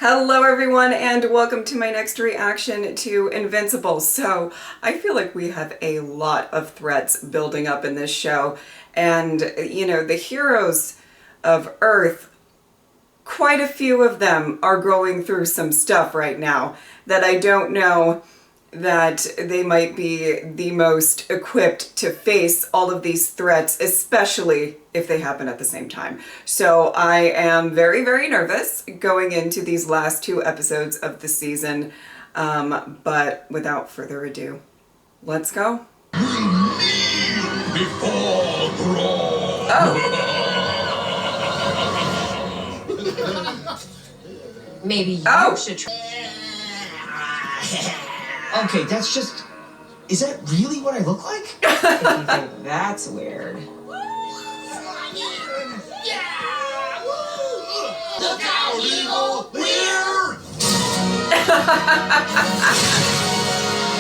Hello everyone and welcome to my next reaction to Invincible. So I feel like we have a lot of threats building up in this show, and you know, the heroes of Earth, quite a few of them are going through some stuff right now that I don't know that they might be the most equipped to face all of these threats, especially if they happen at the same time. So I am very, very nervous going into these last two episodes of the season. But without further ado, let's go. Before brawl. Oh. Maybe you should try. Okay, that's just... Is that really what I look like? If you think that's weird. Look out, evil! Weird!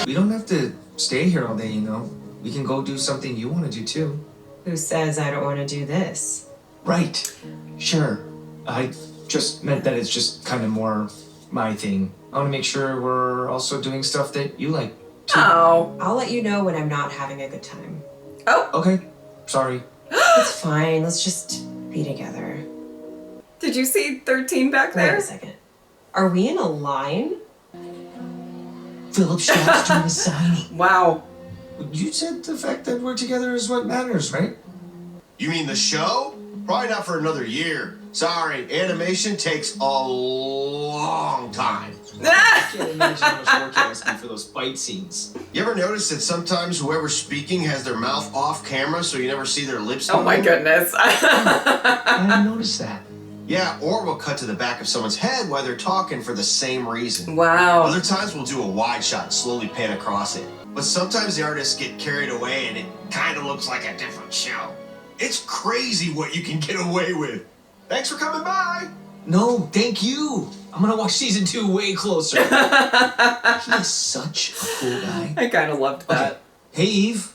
We don't have to stay here all day, you know. We can go do something you want to do, too. Who says I don't want to do this? Right. Sure. I just meant that it's just kind of more my thing. I want to make sure we're also doing stuff that you like, too. Oh. I'll let you know when I'm not having a good time. Oh. Okay. Sorry. It's fine. Let's just be together. Did you see 13 back there? Wait a second. Are we in a line? Philip Shaw's doing the signing. Wow. You said the fact that we're together is what matters, right? You mean the show? Probably not for another year. Sorry, animation takes a long time. I can't imagine how much work it has to be for those fight scenes. You ever notice that sometimes whoever's speaking has their mouth off camera so you never see their lips? Oh my goodness. I didn't notice that. Yeah, or we'll cut to the back of someone's head while they're talking for the same reason. Wow. Other times we'll do a wide shot and slowly pan across it. But sometimes the artists get carried away and it kind of looks like a different show. It's crazy what you can get away with. Thanks for coming by. No, thank you. I'm gonna watch season 2 way closer. He is such a cool guy. I kind of loved that. Okay. Hey, Eve.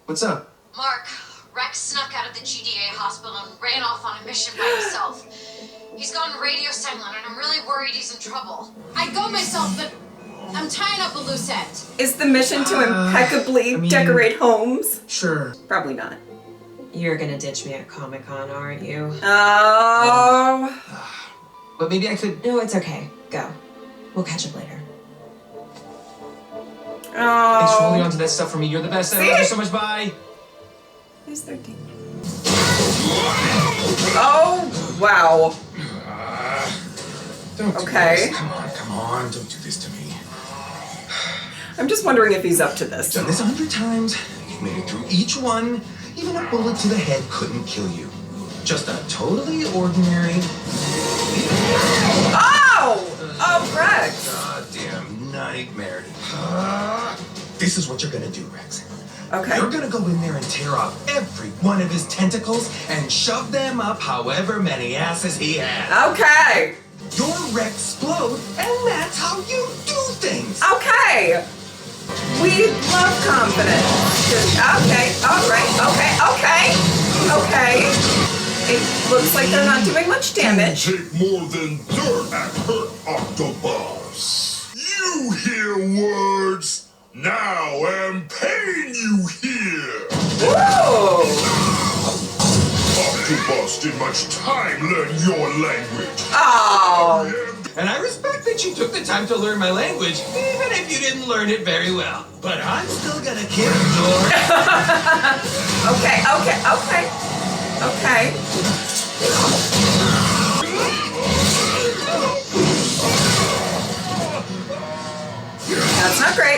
What's up? Mark, Rex snuck out of the GDA hospital and ran off on a mission by himself. He's gone radio silent and I'm really worried he's in trouble. I'd go myself, but I'm tying up a loose end. Is the mission to impeccably decorate homes? Sure. Probably not. You're gonna ditch me at ComicCon, aren't you? Oh. But maybe I could... No, it's okay. Go. We'll catch up later. Oh. Thanks for holding on to that stuff for me. You're the best. I love you so much. Bye. Who's 13? Oh, wow. Don't do Okay. this. Come on, don't do this to me. I'm just wondering if he's up to this. Done this 100 times. You've made it through each one. Even a bullet to the head couldn't kill you. Just a totally ordinary... Oh! Oh, Rex! Goddamn nightmare. This is what you're gonna do, Rex. Okay. You're gonna go in there and tear off every one of his tentacles and shove them up however many asses he has. Okay. Your Rex explode, and that's how you do things. Okay. We love confidence. Okay. All right. Okay. It looks like they're not doing much damage. Take more than dirt at hurt octopus. You hear words. Now am pain you hear. Whoa! Octopus did much time learn your language. Oh. And I respect that you took the time to learn my language, even if you didn't learn it very well. But I'm still gonna kill your... Okay.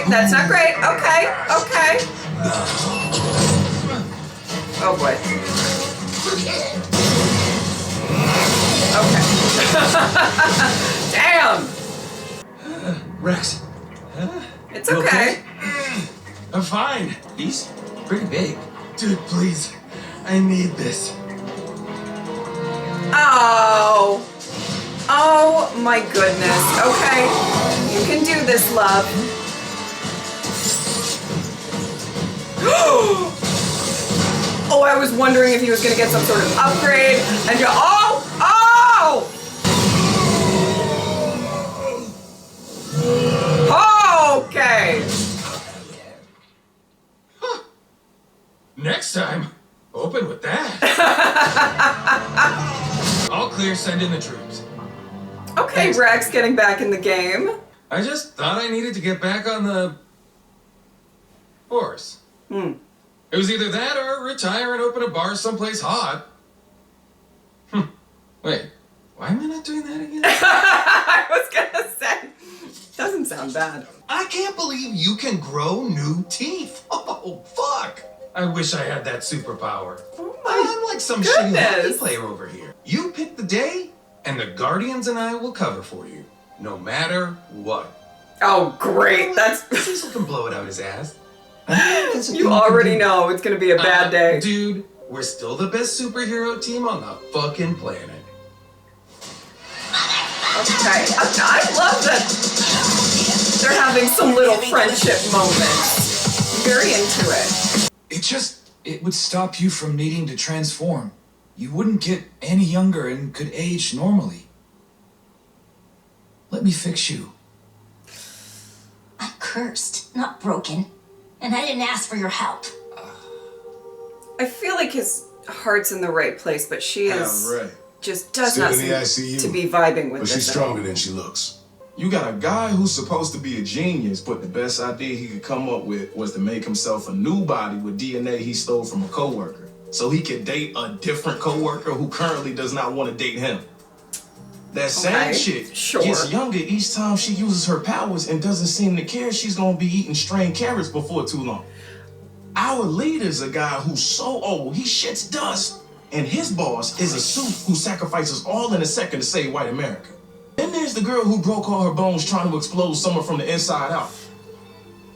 That's not great. Okay. Oh boy. Okay. Damn. Rex. It's You okay. I'm fine. He's pretty big. Dude, please. I need this. Oh. Oh my goodness. Okay. You can do this, love. Oh, I was wondering if he was gonna get some sort of upgrade and go, oh! send in the troops. Okay, Thanks. Rex getting back in the game. I just thought I needed to get back on the horse. It was either that or retire and open a bar someplace hot. Wait, why am I not doing that again? I was gonna say, doesn't sound bad. I can't believe you can grow new teeth. Oh, fuck. I wish I had that superpower. Oh my I'm like some shitty hockey goodness. player over here. You pick the day, and the Guardians and I will cover for you, no matter what. Oh, great. That's Cecil can blow it out his ass. you already know it's gonna be a bad day. Dude, we're still the best superhero team on the fucking planet. Okay, I love that they're having some little friendship moments. I'm very into it. It would stop you from needing to transform. You wouldn't get any younger and could age normally. Let me fix you. I'm cursed, not broken. And I didn't ask for your help. I feel like his heart's in the right place, but she is Yeah, right. just does Still not in the seem ICU, to be vibing with But this she's at all. stronger than she looks. You got a guy who's supposed to be a genius, but the best idea he could come up with was to make himself a new body with DNA he stole from a coworker, so he could date a different coworker who currently does not want to date him. That same Okay, chick sure. gets younger each time she uses her powers and doesn't seem to care she's gonna be eating strained carrots before too long. Our leader's a guy who's so old he shits dust, and his boss is a suit who sacrifices all in a second to save white America. Then there's the girl who broke all her bones trying to explode someone from the inside out,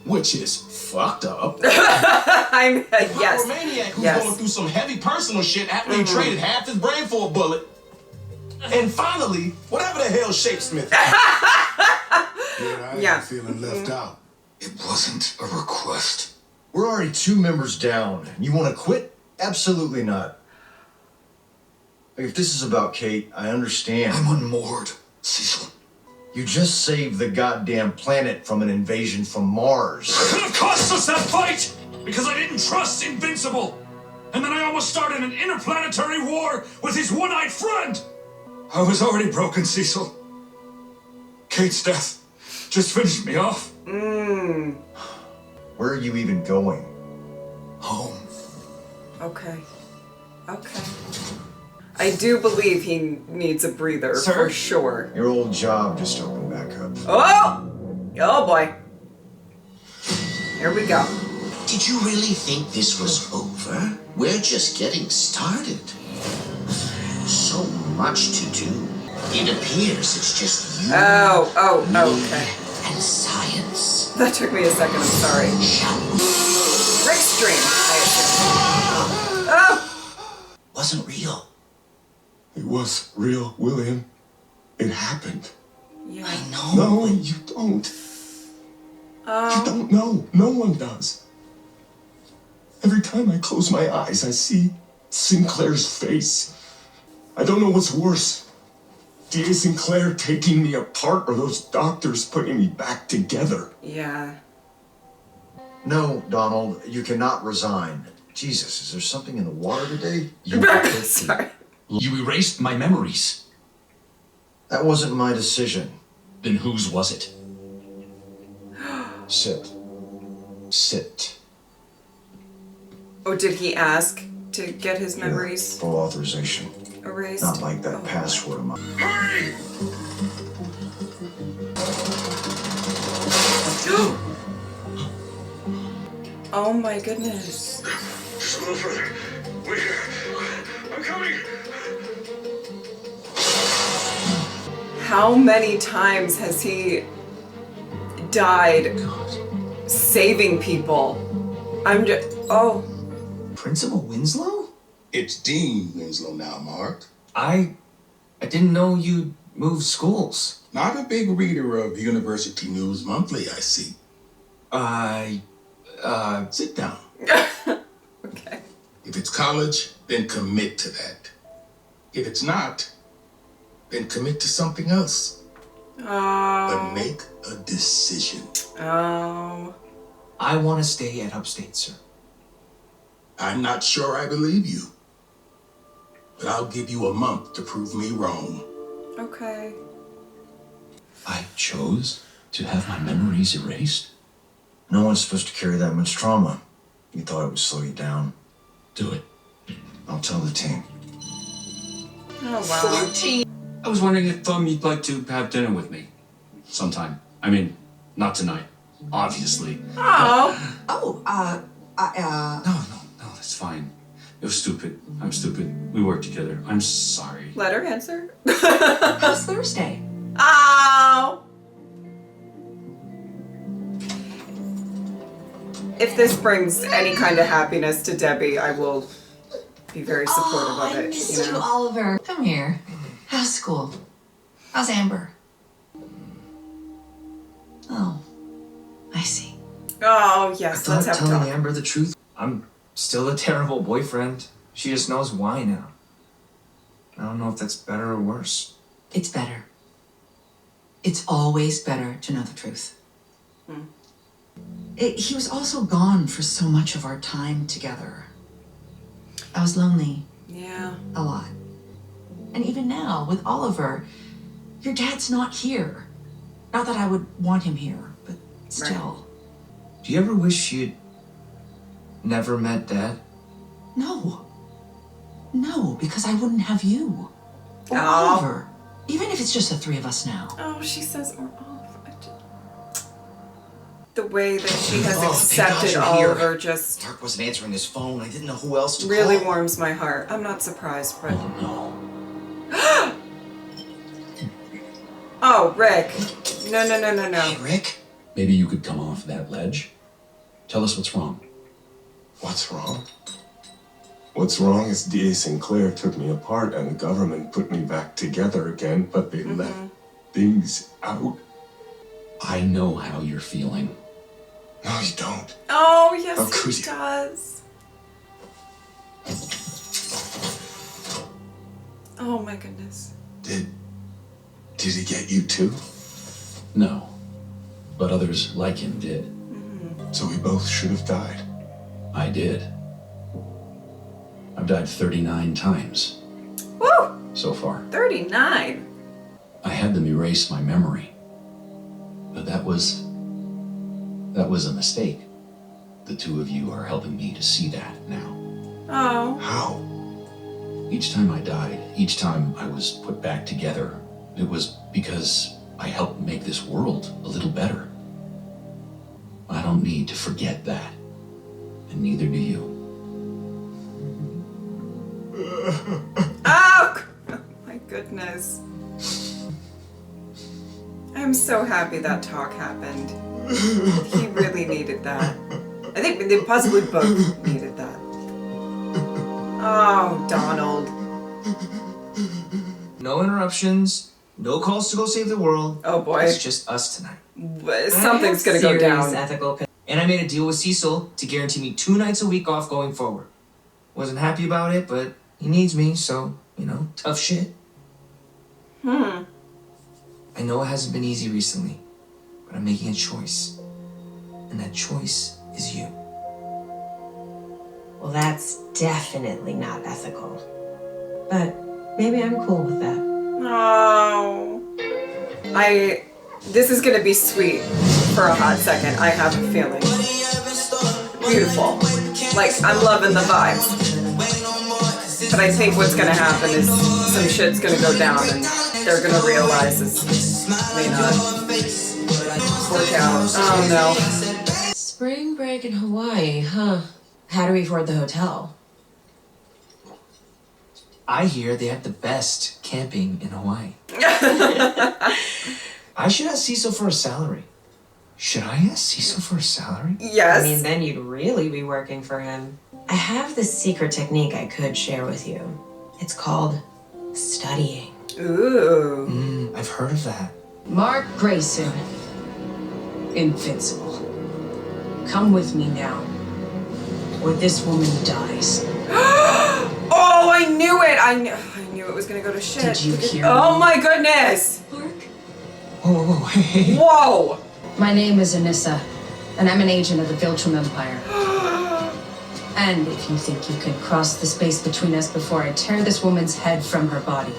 which is fucked up. I'm A yes. pyromaniac who's Yes. going through some heavy personal shit after he traded half his brain for a bullet. And finally, whatever the hell Shapesmith. Yeah. Feeling left out. It wasn't a request. We're already 2 members down. You want to quit? Absolutely not. If this is about Kate, I understand. I'm unmoored, Cecil. You just saved the goddamn planet from an invasion from Mars. Could have cost us that fight because I didn't trust Invincible. And then I almost started an interplanetary war with his one-eyed friend. I was already broken, Cecil. Kate's death just finished me off. Where are you even going? Home. Okay. Okay. I do believe he needs a breather Sir? for sure. Your old job just opened back up. Oh! Oh boy. Here we go. Did you really think this was over? We're just getting started. So much to do. It appears it's just you Oh, okay. and science. That took me a second, I'm sorry. Shall we? Rick's dream, I assume. Oh! Wasn't real. It was real, William. It happened. Yeah. I know. No, you don't. You don't know. No one does. Every time I close my eyes, I see Sinclair's face. I don't know what's worse. D.A. Sinclair taking me apart or those doctors putting me back together. Yeah. No, Donald, you cannot resign. Jesus, is there something in the water today? Sorry. You erased my memories. That wasn't my decision. Then whose was it? Sit. Sit. Oh, did he ask to get his memories Full authorization. erased? Not like that Oh. password of mine. Hurry! Oh my goodness. Just a little further. Wait here. I'm coming. How many times has he died saving people? I'm just. Oh. Principal Winslow? It's Dean Winslow now, Mark. I didn't know you'd moved schools. Not a big reader of University News Monthly, I see. Sit down. Okay. If it's college, then commit to that. If it's not, then commit to something else. But Oh. make a decision. Oh. I want to stay at Upstate, sir. I'm not sure I believe you. but I'll give you a month to prove me wrong. Okay. I chose to have my memories erased? No one's supposed to carry that much trauma. You thought it would slow you down. Do it. I'll tell the team. Oh, wow. 14. I was wondering if you'd like to have dinner with me sometime. I mean, not tonight, obviously. Oh. No, that's fine. It was stupid. I'm stupid. We work together. I'm sorry. Let her answer. How's Thursday? Oh. If this brings any kind of happiness to Debbie, I will be very supportive of it. I missed you, know? Oliver. Come here. How's school? How's Amber? Oh, I see. Oh, I yes, thought let's have telling talk. Amber the truth. I'm still a terrible boyfriend. She just knows why now. I don't know if that's better or worse. It's better. It's always better to know the truth. He was also gone for so much of our time together. I was lonely. Yeah. A lot. And even now, with Oliver, your dad's not here. Not that I would want him here, but still. Do you ever wish you'd never met Dad? No. No, because I wouldn't have you. Or Oh. Oliver. Even if it's just the three of us now. Oh, she says or off. The way that she has thank God accepted you're here. Oliver just Mark wasn't answering his phone. I didn't know who else to really call. warms my heart. I'm not surprised, but... Oh, Oh, Rick. No. Hey, Rick. Maybe you could come off that ledge. Tell us what's wrong. What's wrong? What's wrong is D.A. Sinclair took me apart and the government put me back together again, but they left things out. I know how you're feeling. No, you don't. Oh, How yes, could he you? does. Oh, my goodness. Did he get you too? No. But others like him did. So we both should have died. I did. I've died 39 times Woo! so far. 39. I had them erase my memory. But that was a mistake. The two of you are helping me to see that now. Oh. How? Each time I died, each time I was put back together, it was because I helped make this world a little better. I don't need to forget that. And neither do you. Oh, my goodness. I'm so happy that talk happened. He really needed that. I think they possibly both needed that. Oh, Donald. No interruptions, no calls to go save the world. Oh boy. It's just us tonight. Something's gonna go down. And I made a deal with Cecil to guarantee me 2 nights a week off going forward. Wasn't happy about it, but he needs me, so, tough shit. I know it hasn't been easy recently, but I'm making a choice. And that choice is you. Well, that's definitely not ethical. But maybe I'm cool with that. Oh. This is gonna be sweet for a hot second. I have a feeling. Beautiful. Like, I'm loving the vibes. But I think what's gonna happen is some shit's gonna go down and they're gonna realize this may not work out. Oh no. Spring break in Hawaii, huh? How do we afford the hotel? I hear they have the best camping in Hawaii. I should ask Cecil for a salary. Should I ask Cecil for a salary? Yes. I mean, then you'd really be working for him. I have this secret technique I could share with you. It's called studying. Ooh. I've heard of that. Mark Grayson. Invincible. Come with me now, or this woman dies. Oh, I knew it! I knew it was gonna go to shit. Did you hear Oh me? my goodness! Whoa, hey. Whoa! My name is Anissa, and I'm an agent of the Viltrumite Empire. And if you think you can cross the space between us before I tear this woman's head from her body,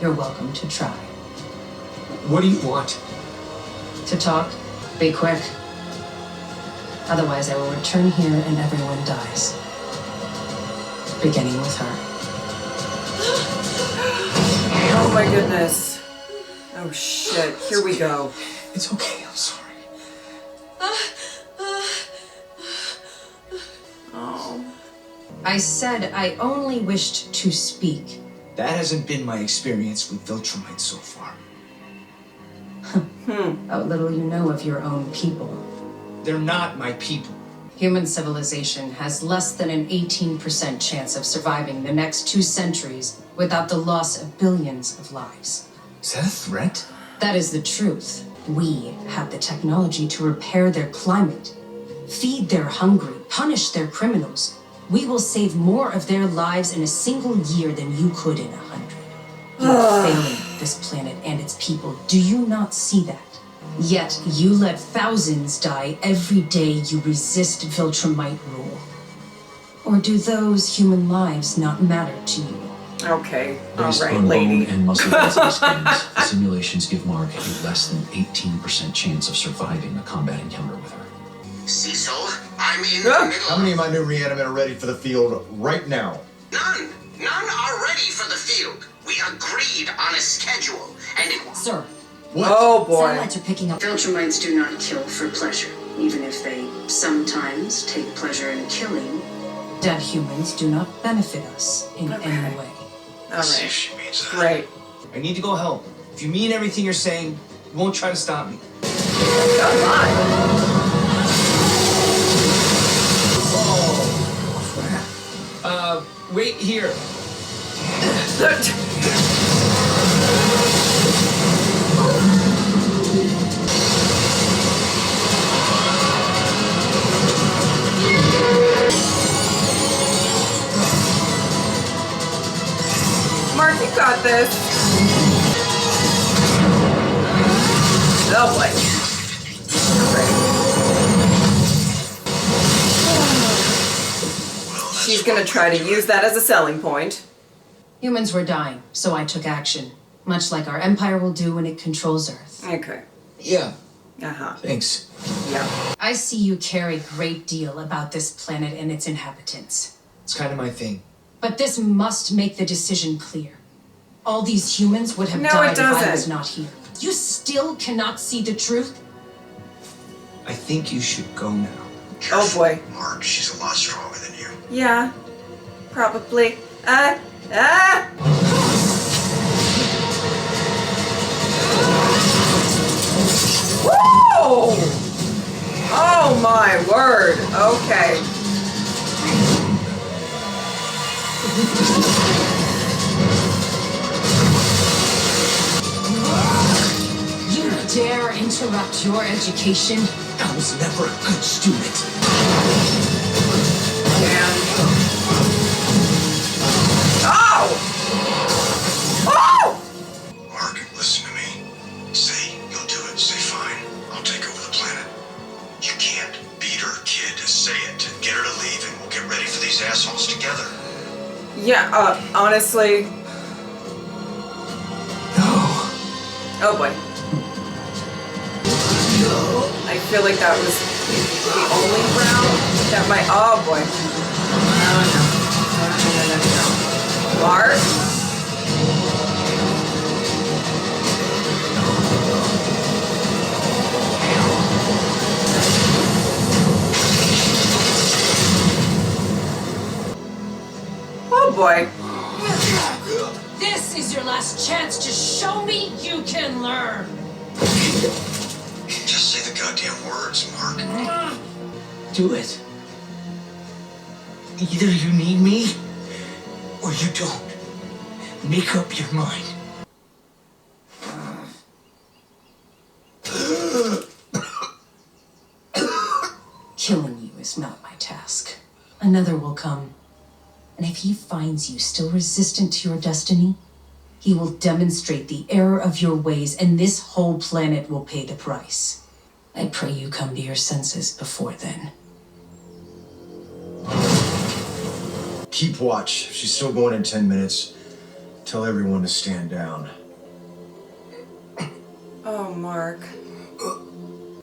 you're welcome to try. What do you want? To talk, be quick. Otherwise, I will return here and everyone dies. Beginning with her. Oh my goodness. Oh shit, here we go. It's okay, I'm sorry. Oh. I said I only wished to speak. That hasn't been my experience with Viltrumite so far. How little you know of your own people. They're not my people. Human civilization has less than an 18% chance of surviving the next 2 centuries without the loss of billions of lives. Is that a threat? That is the truth. We have the technology to repair their climate, feed their hungry, punish their criminals. We will save more of their lives in a single year than you could in 100. You are failing this planet and its people. Do you not see that? Yet you let thousands die every day you resist Viltrumite rule. Or do those human lives not matter to you? Okay, Based alright, on lady. bone and muscle density scans, the simulations give Mark a less than 18% chance of surviving a combat encounter with her. Cecil, I'm in the middle. How many of my new reanimate are ready for the field right now? None are ready for the field. We agreed on a schedule, and it... Sir. What? Oh boy. Satellites are picking up. Viltrumites do not kill for pleasure, even if they sometimes take pleasure in killing. Dead humans do not benefit us in any way. Alright. means that. Great. I need to go help. If you mean everything you're saying, you won't try to stop me. Come on. Wait here. Mark, you got this. Oh boy. She's gonna try to use that as a selling point. Humans were dying, so I took action, much like our empire will do when it controls Earth. Okay. Yeah, Uh-huh. thanks. Yeah. I see you care a great deal about this planet and its inhabitants. It's kind of my thing. But this must make the decision clear. All these humans would have No, died it if I was doesn't. not here. You still cannot see the truth? I think you should go now. Oh boy. Mark, she's a lot stronger than you. Yeah. Probably. Whoa! Oh my word. Okay. You dare interrupt your education? I was never a good student. Oh! Oh! Mark, listen to me. Say you'll do it. Say fine. I'll take over the planet. You can't beat her, kid. Say it. Get her to leave and we'll get ready for these assholes together. Yeah, honestly. No. Oh boy. I feel like that was the only round that might. Oh boy. No. Mark? Oh boy. This is your last chance to show me you can learn. Just say the goddamn words, Mark. Do it. Either you need me, or you don't. Make up your mind. Killing you is not my task. Another will come. And if he finds you still resistant to your destiny, he will demonstrate the error of your ways, and this whole planet will pay the price. I pray you come to your senses before then. Keep watch. If she's still going in 10 minutes, tell everyone to stand down. Oh, Mark.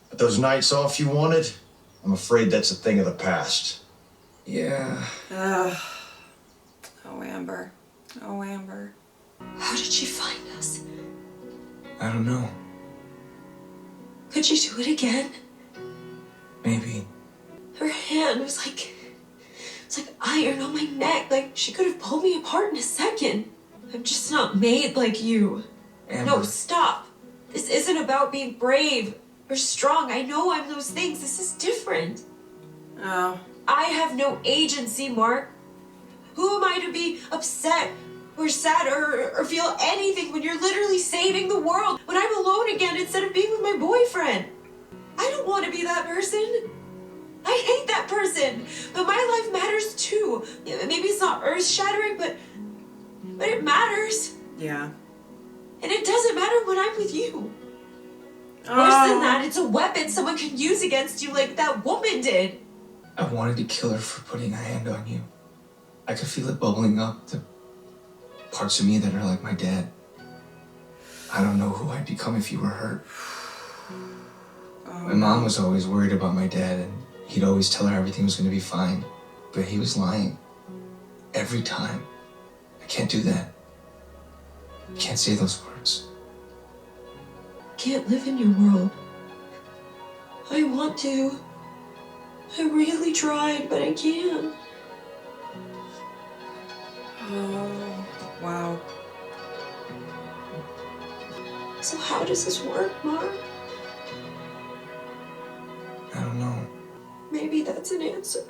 But those nights off you wanted, I'm afraid that's a thing of the past. Yeah. Oh, Amber. Oh, Amber. How did she find us? I don't know. Could she do it again? Maybe. Her hand was like, it's like iron on my neck. Like she could have pulled me apart in a second. I'm just not made like you. Amber. No, stop. This isn't about being brave or strong. I know I'm those things. This is different. Oh. I have no agency, Mark. Who am I to be upset or sad or feel anything when you're literally saving the world? When I'm alone again instead of being with my boyfriend. I don't want to be that person. I hate that person. But my life matters too. Maybe it's not earth-shattering, but it matters. Yeah. And it doesn't matter when I'm with you. Oh. Worse than that, it's a weapon someone can use against you like that woman did. I wanted to kill her for putting a hand on you. I could feel it bubbling up, the parts of me that are like my dad. I don't know who I'd become if you were hurt. My mom was always worried about my dad, and he'd always tell her everything was going to be fine. But he was lying. Every time. I can't do that. I can't say those words. Can't live in your world. I want to. I really tried, but I can't. Oh, wow. So how does this work, Mark? I don't know. Maybe that's an answer.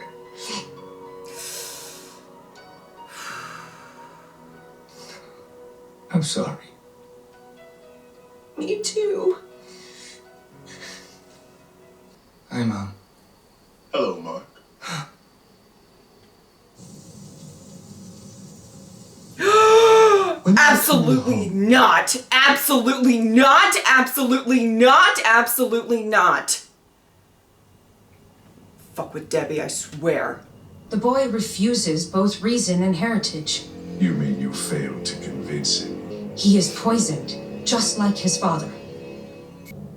I'm sorry. Me too. Hi, Mom. Hello, Mark. Absolutely not. Absolutely not. Absolutely not. Absolutely not. Fuck with Debbie, I swear. The boy refuses both reason and heritage. You mean you failed to convince him? He is poisoned, just like his father.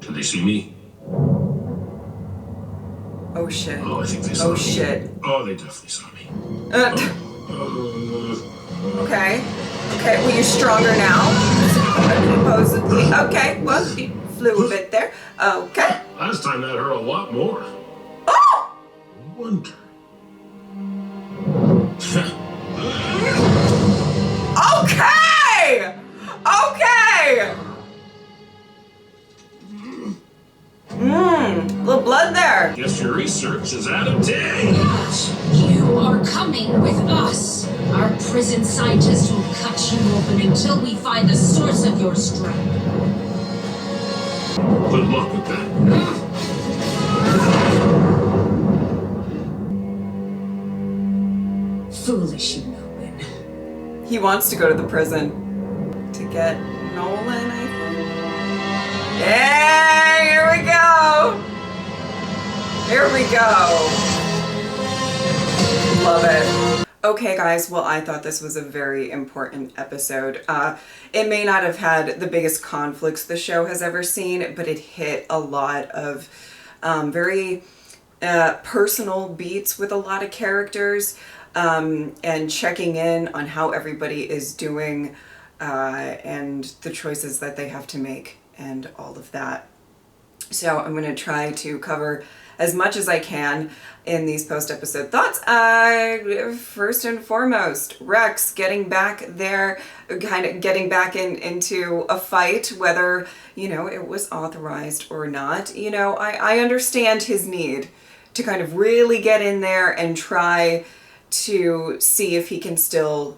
Did they see me? Oh shit. Oh, I think they saw me. Oh shit. Oh, they definitely saw me. Okay. Okay, well you're stronger now. Supposedly. Okay, well you flew a bit there. Okay. Last time that hurt a lot more. Oh! Wonder. Okay! Okay! Little blood there. Guess your research is out of date. You are coming with us. Our prison scientists will cut you open until we find the source of your strength. Good luck with that. Foolish, you know, Win. He wants to go to the prison to get Nolan, I think. Yeah, here we go. Here we go. Love it. Okay, guys, well, I thought this was a very important episode. It may not have had the biggest conflicts the show has ever seen, but it hit a lot of very personal beats with a lot of characters. And checking in on how everybody is doing and the choices that they have to make and all of that. So I'm going to try to cover as much as I can in these post-episode thoughts. First and foremost, Rex getting back there, kind of getting back into a fight, whether, you know, it was authorized or not. You know, I understand his need to kind of really get in there and try to see if he can still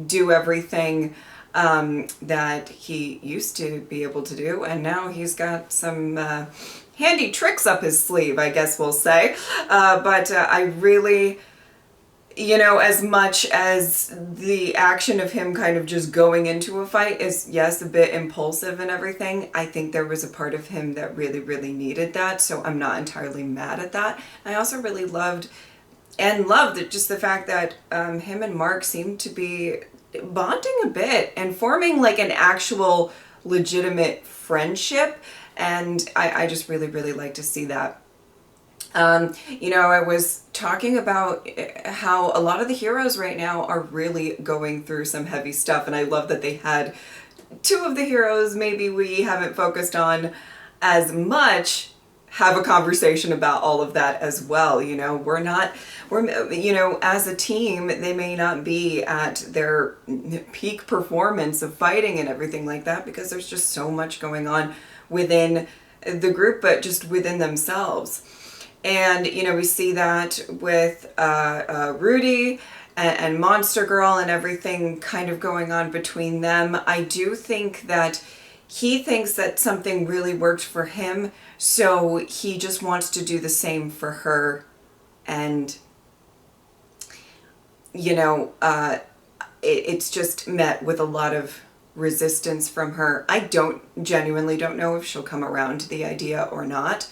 do everything that he used to be able to do, and now he's got some handy tricks up his sleeve, I guess we'll say. But I really, you know, as much as the action of him kind of just going into a fight is, yes, a bit impulsive and everything, I think there was a part of him that really, really needed that, so I'm not entirely mad at that. I also really loved and love that just the fact that him and Mark seem to be bonding a bit and forming like an actual legitimate friendship. And I just really, really like to see that. You know, I was talking about how a lot of the heroes right now are really going through some heavy stuff, and I love that they had two of the heroes maybe we haven't focused on as much have a conversation about all of that as well. You know, we're, you know, as a team, they may not be at their peak performance of fighting and everything like that because there's just so much going on within the group, but just within themselves. And, you know, we see that with Rudy and Monster Girl and everything kind of going on between them. I do think that he thinks that something really worked for him, so he just wants to do the same for her. And, you know, it's just met with a lot of resistance from her. I genuinely don't know if she'll come around to the idea or not.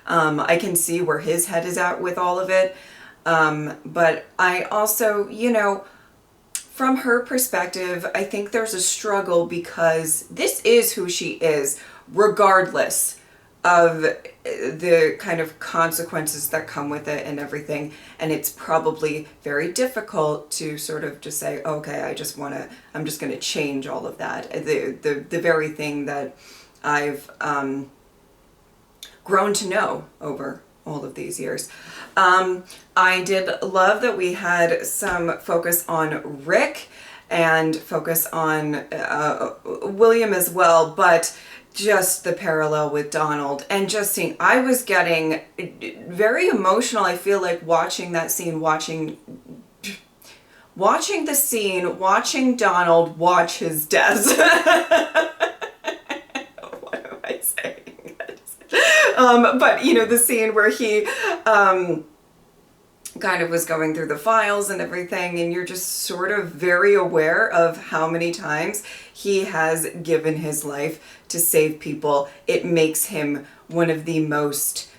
I can see where his head is at with all of it. But I also, you know, from her perspective, I think there's a struggle because this is who she is, regardless of the kind of consequences that come with it and everything. And it's probably very difficult to sort of just say, okay, I'm just going to change all of that. The very thing that I've grown to know over all of these years. I did love that we had some focus on Rick and focus on William as well, but just the parallel with Donald and just seeing, I was getting very emotional. I feel like watching that scene, watching the scene, watching Donald watch his death. What am I saying? But you know, the scene where he kind of was going through the files and everything, and you're just sort of very aware of how many times he has given his life to save people. It makes him one of the most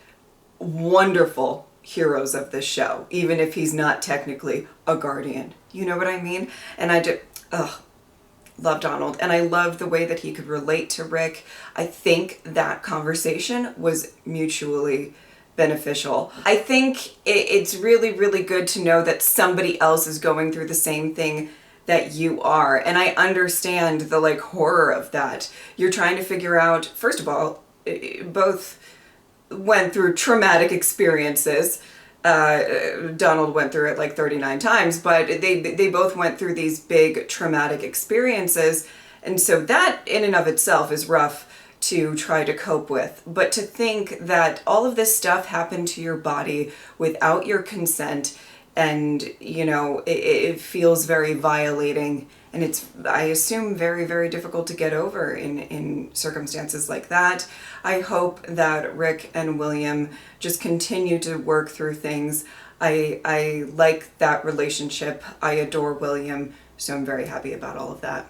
wonderful heroes of this show, even if he's not technically a guardian. You know what I mean? And I just, love Donald, and I love the way that he could relate to Rick. I think that conversation was mutually beneficial. I think it's really, really good to know that somebody else is going through the same thing that you are, and I understand the like horror of that. You're trying to figure out, first of all, both went through traumatic experiences. Donald went through it like 39 times, but they both went through these big traumatic experiences. And so that in and of itself is rough to try to cope with. But to think that all of this stuff happened to your body without your consent, and, you know, it feels very violating. And it's, I assume, very, very difficult to get over in circumstances like that. I hope that Rick and William just continue to work through things. I like that relationship. I adore William, so I'm very happy about all of that.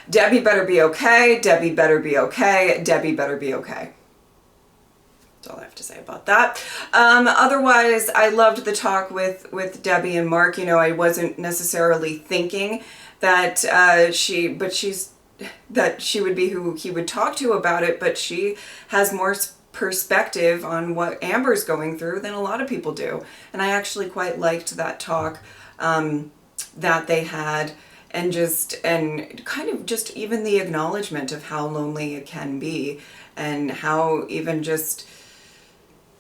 Debbie better be okay. Debbie better be okay. Debbie better be okay. That's all I have to say about that. Otherwise, I loved the talk with Debbie and Mark. You know, I wasn't necessarily thinking that she would be who he would talk to about it, but she has more perspective on what Amber's going through than a lot of people do. And I actually quite liked that talk that they had, and kind of just even the acknowledgement of how lonely it can be, and how even just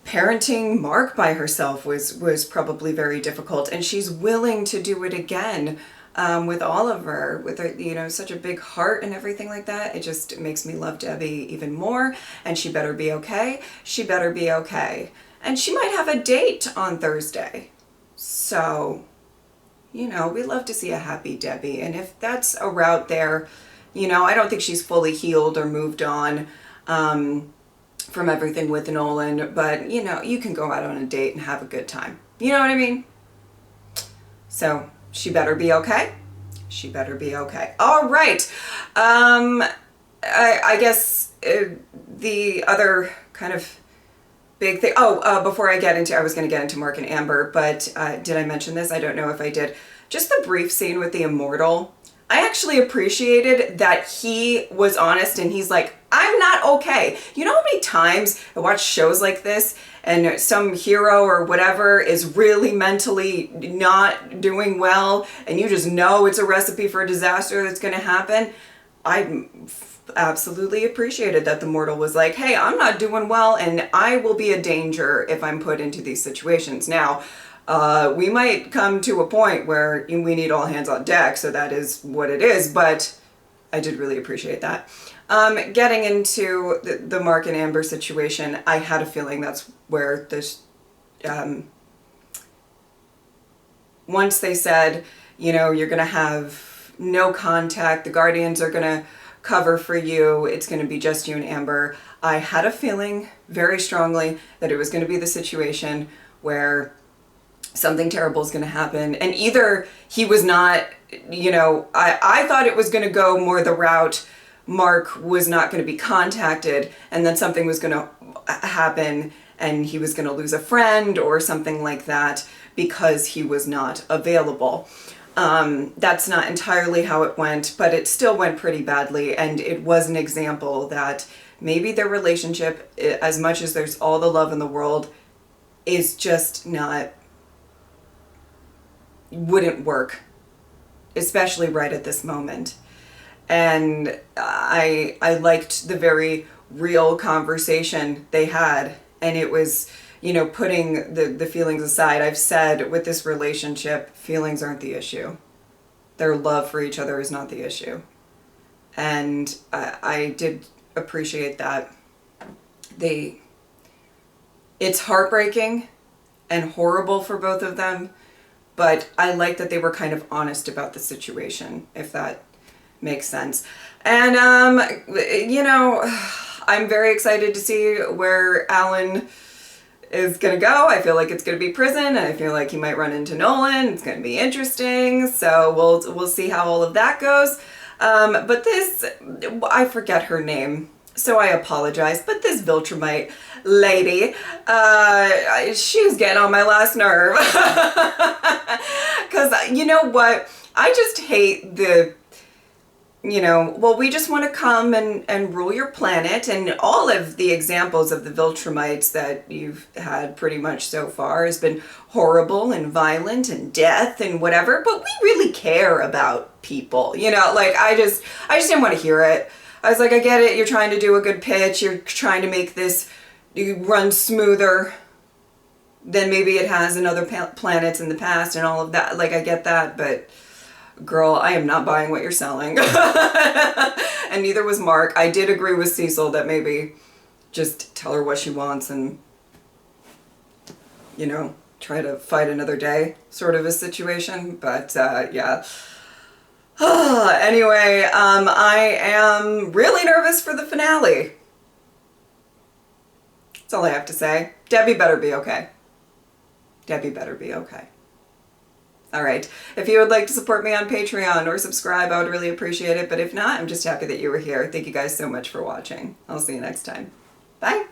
parenting Mark by herself was probably very difficult, and she's willing to do it again with Oliver, with her, you know, such a big heart and everything like that. It just makes me love Debbie even more, and she better be okay. She better be okay. And she might have a date on Thursday. So, you know, we love to see a happy Debbie, and if that's a route there, you know, I don't think she's fully healed or moved on from everything with Nolan, but, you know, you can go out on a date and have a good time. You know what I mean? So, she better be okay. She better be okay. All right. I guess the other kind of big thing. Oh, before I get into, I was going to get into Mark and Amber, but did I mention this? I don't know if I did. Just the brief scene with the Immortal. I actually appreciated that he was honest and he's like, I'm not okay. You know how many times I watch shows like this and some hero or whatever is really mentally not doing well and you just know it's a recipe for a disaster that's going to happen? I absolutely appreciated that the mortal was like, hey, I'm not doing well and I will be a danger if I'm put into these situations. Now, we might come to a point where we need all hands on deck, so that is what it is, but I did really appreciate that. Getting into the Mark and Amber situation, I had a feeling that's where this, once they said, you know, you're going to have no contact, the Guardians are going to cover for you, it's going to be just you and Amber, I had a feeling very strongly that it was going to be the situation where something terrible is going to happen. And either he was not, you know, I thought it was going to go more the route Mark was not going to be contacted and then something was going to happen and he was going to lose a friend or something like that because he was not available. That's not entirely how it went, but it still went pretty badly. And it was an example that maybe their relationship, as much as there's all the love in the world, is just not, wouldn't work, especially right at this moment. And I liked the very real conversation they had, and it was, you know, putting the feelings aside. I've said with this relationship, feelings aren't the issue. Their love for each other is not the issue. And I did appreciate that. It's heartbreaking and horrible for both of them, but I like that they were kind of honest about the situation, if that makes sense. And, you know, I'm very excited to see where Alan is going to go. I feel like it's going to be prison, and I feel like he might run into Nolan. It's going to be interesting. So we'll see how all of that goes. But this, I forget her name, so I apologize, but this Viltrumite lady, she was getting on my last nerve. Because you know what? I just hate the, you know, well, we just want to come and rule your planet, and all of the examples of the Viltrumites that you've had pretty much so far has been horrible and violent and death and whatever, but we really care about people, you know, like I just didn't want to hear it. I was like, I get it, you're trying to do a good pitch, you're trying to make this run smoother than maybe it has in other planets in the past and all of that, like I get that, but girl, I am not buying what you're selling. And neither was Mark. I did agree with Cecil that maybe just tell her what she wants and, you know, try to fight another day sort of a situation. But yeah. Anyway, I am really nervous for the finale. That's all I have to say. Debbie better be okay. Debbie better be okay. All right. If you would like to support me on Patreon or subscribe, I would really appreciate it. But if not, I'm just happy that you were here. Thank you guys so much for watching. I'll see you next time. Bye.